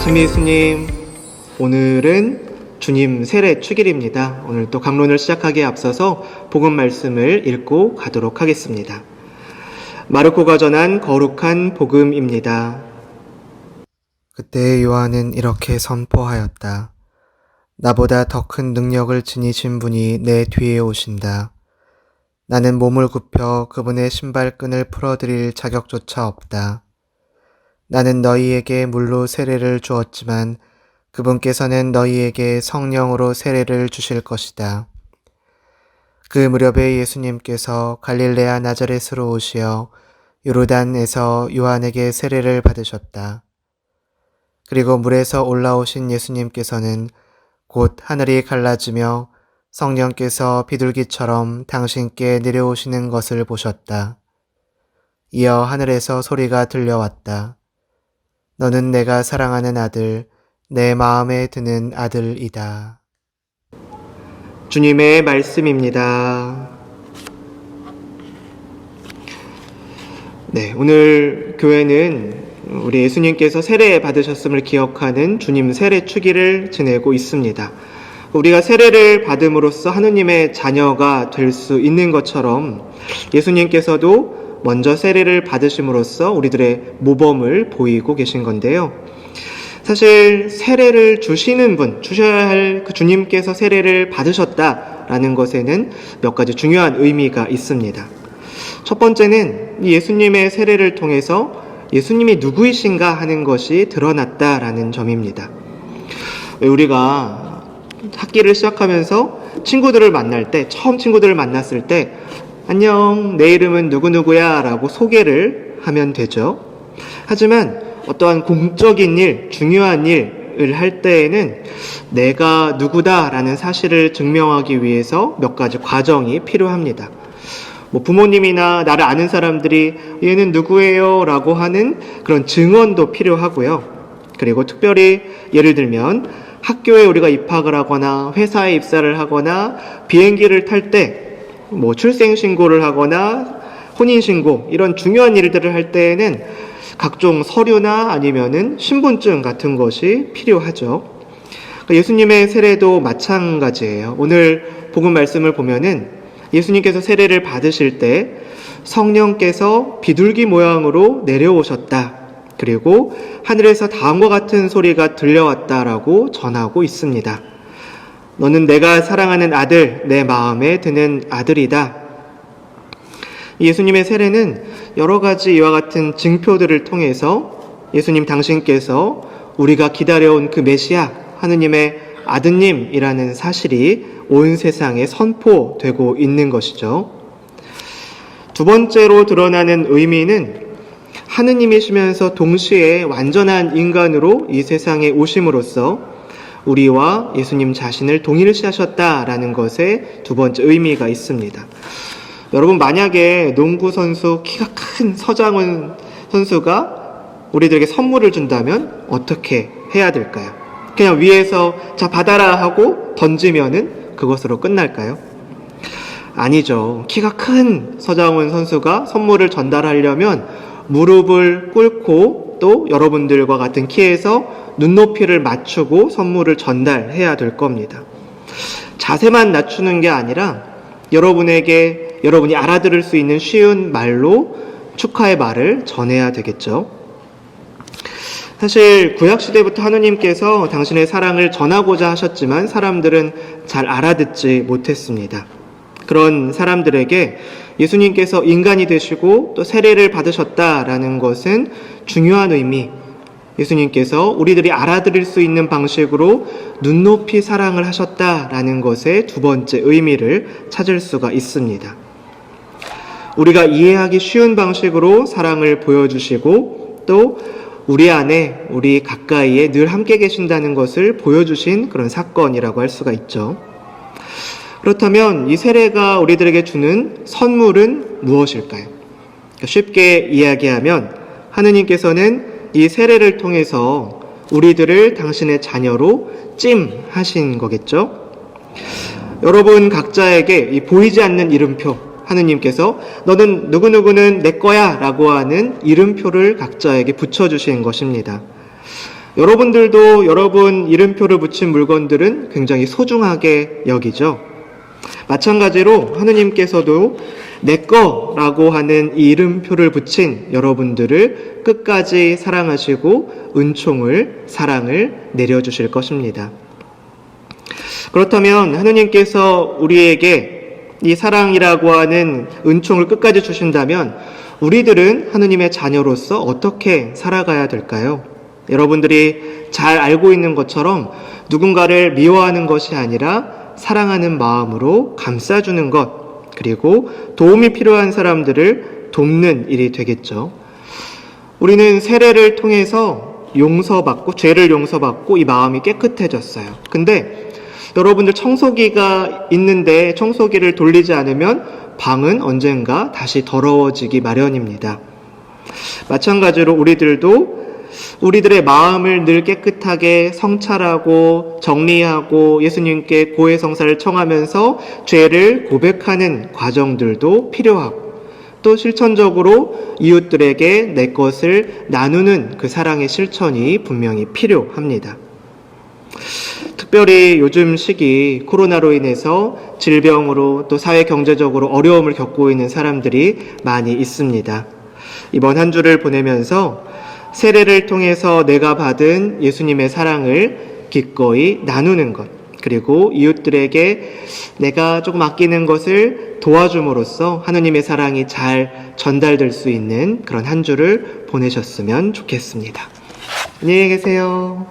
참 예수님, 오늘은 주님 세례 축일입니다. 오늘 또 강론을 시작하기에 앞서서 복음 말씀을 읽고 가도록 하겠습니다. 마르코가 전한 거룩한 복음입니다. 그때 요한은 이렇게 선포하였다. 나보다 더 큰 능력을 지니신 분이 내 뒤에 오신다. 나는 몸을 굽혀 그분의 신발끈을 풀어드릴 자격조차 없다. 나는 너희에게 물로 세례를 주었지만 그분께서는 너희에게 성령으로 세례를 주실 것이다. 그 무렵에 예수님께서 갈릴레아 나자렛으로 오시어 요르단에서 요한에게 세례를 받으셨다. 그리고 물에서 올라오신 예수님께서는 곧 하늘이 갈라지며 성령께서 비둘기처럼 당신께 내려오시는 것을 보셨다. 이어 하늘에서 소리가 들려왔다. 너는 내가 사랑하는 아들, 내 마음에 드는 아들이다. 주님의 말씀입니다. 네, 오늘 교회는 우리 예수님께서 세례 받으셨음을 기억하는 주님 세례 축일을 지내고 있습니다. 우리가 세례를 받음으로써 하느님의 자녀가 될 수 있는 것처럼 예수님께서도 먼저 세례를 받으심으로써 우리들의 모범을 보이고 계신 건데요. 사실 세례를 주시는 분, 주셔야 할 그 주님께서 세례를 받으셨다라는 것에는 몇 가지 중요한 의미가 있습니다. 첫 번째는 예수님의 세례를 통해서 예수님이 누구이신가 하는 것이 드러났다라는 점입니다. 우리가 학기를 시작하면서 친구들을 만날 때, 처음 친구들을 만났을 때 안녕, 내 이름은 누구누구야 라고 소개를 하면 되죠. 하지만 어떠한 공적인 일, 중요한 일을 할 때에는 내가 누구다라는 사실을 증명하기 위해서 몇 가지 과정이 필요합니다. 부모님이나 나를 아는 사람들이 얘는 누구예요? 라고 하는 그런 증언도 필요하고요. 그리고 특별히 예를 들면 학교에 우리가 입학을 하거나 회사에 입사를 하거나 비행기를 탈 때 출생신고를 하거나 혼인신고 이런 중요한 일들을 할 때에는 각종 서류나 아니면은 신분증 같은 것이 필요하죠. 예수님의 세례도 마찬가지예요. 오늘 복음 말씀을 보면은 예수님께서 세례를 받으실 때 성령께서 비둘기 모양으로 내려오셨다. 그리고 하늘에서 다음과 같은 소리가 들려왔다라고 전하고 있습니다. 너는 내가 사랑하는 아들, 내 마음에 드는 아들이다. 예수님의 세례는 여러 가지 이와 같은 증표들을 통해서 예수님 당신께서 우리가 기다려온 그 메시아, 하느님의 아드님이라는 사실이 온 세상에 선포되고 있는 것이죠. 두 번째로 드러나는 의미는 하느님이시면서 동시에 완전한 인간으로 이 세상에 오심으로써 우리와 예수님 자신을 동일시하셨다라는 것에 두 번째 의미가 있습니다. 여러분, 만약에 농구 선수, 키가 큰 서장훈 선수가 우리들에게 선물을 준다면 어떻게 해야 될까요? 그냥 위에서 자 받아라 하고 던지면은 그것으로 끝날까요? 아니죠. 키가 큰 서장훈 선수가 선물을 전달하려면 무릎을 꿇고 또 여러분들과 같은 키에서 눈높이를 맞추고 선물을 전달해야 될 겁니다. 자세만 낮추는 게 아니라 여러분에게 여러분이 알아들을 수 있는 쉬운 말로 축하의 말을 전해야 되겠죠. 사실 구약시대부터 하느님께서 당신의 사랑을 전하고자 하셨지만 사람들은 잘 알아듣지 못했습니다. 그런 사람들에게 예수님께서 인간이 되시고 또 세례를 받으셨다라는 것은 중요한 의미, 예수님께서 우리들이 알아들을 수 있는 방식으로 눈높이 사랑을 하셨다라는 것의 두 번째 의미를 찾을 수가 있습니다. 우리가 이해하기 쉬운 방식으로 사랑을 보여주시고 또 우리 안에, 우리 가까이에 늘 함께 계신다는 것을 보여주신 그런 사건이라고 할 수가 있죠. 그렇다면 이 세례가 우리들에게 주는 선물은 무엇일까요? 쉽게 이야기하면 하느님께서는 이 세례를 통해서 우리들을 당신의 자녀로 찜하신 거겠죠? 여러분 각자에게 이 보이지 않는 이름표, 하느님께서 너는 누구누구는 내 거야 라고 하는 이름표를 각자에게 붙여주신 것입니다. 여러분들도 여러분 이름표를 붙인 물건들은 굉장히 소중하게 여기죠. 마찬가지로 하느님께서도 내 거라고 하는 이 이름표를 붙인 여러분들을 끝까지 사랑하시고 은총을, 사랑을 내려주실 것입니다. 그렇다면 하느님께서 우리에게 이 사랑이라고 하는 은총을 끝까지 주신다면 우리들은 하느님의 자녀로서 어떻게 살아가야 될까요? 여러분들이 잘 알고 있는 것처럼 누군가를 미워하는 것이 아니라 사랑하는 마음으로 감싸주는 것, 그리고 도움이 필요한 사람들을 돕는 일이 되겠죠. 우리는 세례를 통해서 용서받고, 죄를 용서받고 이 마음이 깨끗해졌어요. 근데 여러분들 청소기가 있는데 청소기를 돌리지 않으면 방은 언젠가 다시 더러워지기 마련입니다. 마찬가지로 우리들의 마음을 늘 깨끗하게 성찰하고 정리하고 예수님께 고해성사를 청하면서 죄를 고백하는 과정들도 필요하고, 또 실천적으로 이웃들에게 내 것을 나누는 그 사랑의 실천이 분명히 필요합니다. 특별히 요즘 시기 코로나로 인해서 질병으로 또 사회 경제적으로 어려움을 겪고 있는 사람들이 많이 있습니다. 이번 한 주를 보내면서 세례를 통해서 내가 받은 예수님의 사랑을 기꺼이 나누는 것, 그리고 이웃들에게 내가 조금 아끼는 것을 도와줌으로써 하느님의 사랑이 잘 전달될 수 있는 그런 한 주를 보내셨으면 좋겠습니다. 안녕히 계세요.